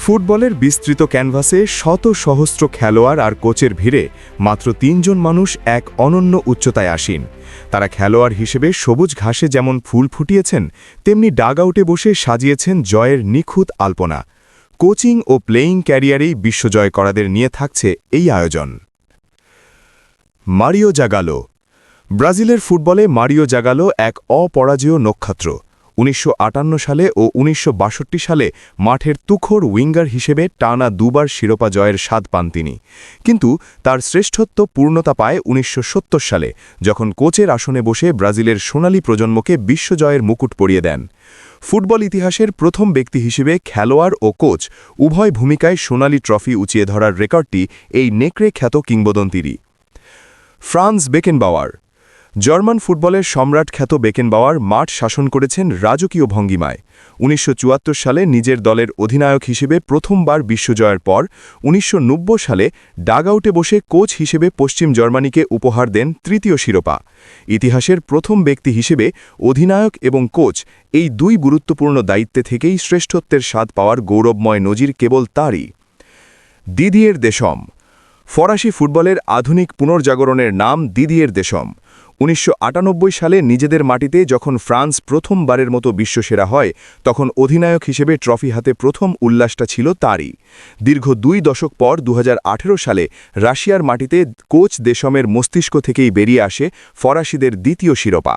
ফুটবলের বিস্তৃত ক্যানভাসে শত সহস্র খেলোয়াড় আর কোচের ভিড়ে মাত্র ৩ জন মানুষ এক অনন্য উচ্চতায় আসীন। তারা খেলোয়াড় হিসেবে সবুজ ঘাসে যেমন ফুল ফুটিয়েছেন, তেমনি ডাগআউটে বসে সাজিয়েছেন জয়ের নিখুঁত আলপনা। কোচিং ও প্লেয়িং ক্যারিয়ারেই বিশ্বজয় করাদের নিয়ে থাকছে এই আয়োজন। Mario Zagallo. ব্রাজিলের ফুটবলে মারিও জাগালো এক অপরাজেয় নক্ষত্র। ১৯৫৮ সালে ও ১৯৬২ সালে মাঠের তুখোড় উইঙ্গার হিসেবে টানা দুবার শিরোপা জয়ের স্বাদ পান তিনি। কিন্তু তার শ্রেষ্ঠত্ব পূর্ণতা পায় ১৯৭০ সালে, যখন কোচের আসনে বসে ব্রাজিলের সোনালী প্রজন্মকে বিশ্বজয়ের মুকুট পরিয়ে দেন। ফুটবল ইতিহাসের প্রথম ব্যক্তি হিসেবে খেলোয়াড় ও কোচ উভয় ভূমিকায় সোনালী ট্রফি উঁচিয়ে ধরার রেকর্ডটি এই নেকড়ে খ্যাত কিংবদন্তিরই। France Beckenbauer. জার্মান ফুটবলের সম্রাট খ্যাত বেকেনবাওয়ার মাঠ শাসন করেছেন রাজকীয় ভঙ্গিমায়। ১৯৭৪ সালে নিজের দলের অধিনায়ক হিসেবে প্রথমবার বিশ্বজয়ের পর ১৯৯০ সালে ডাগআউটে বসে কোচ হিসেবে পশ্চিম জার্মানিকে উপহার দেন তৃতীয় শিরোপা। ইতিহাসের প্রথম ব্যক্তি হিসেবে অধিনায়ক এবং কোচ এই দুই গুরুত্বপূর্ণ দায়িত্বে থেকেই শ্রেষ্ঠত্বের স্বাদ পাওয়ার গৌরবময় নজির কেবল তারই। দিদিয়ের দেশম। ফরাসি ফুটবলের আধুনিক পুনর্জাগরণের নাম দিদিয়ের দেশম। ১৯৯৮ সালে নিজেদের মাটিতে যখন ফ্রান্স প্রথমবারের মতো বিশ্বসেরা হয়, তখন অধিনায়ক হিসেবে ট্রফি হাতে প্রথম উল্লাসটা ছিল তারই। দীর্ঘ ২ দশক পর ২০১৮ সালে রাশিয়ার মাটিতে কোচ দেশমের মস্তিষ্ক থেকেই বেরিয়ে আসে ফরাসিদের দ্বিতীয় শিরোপা।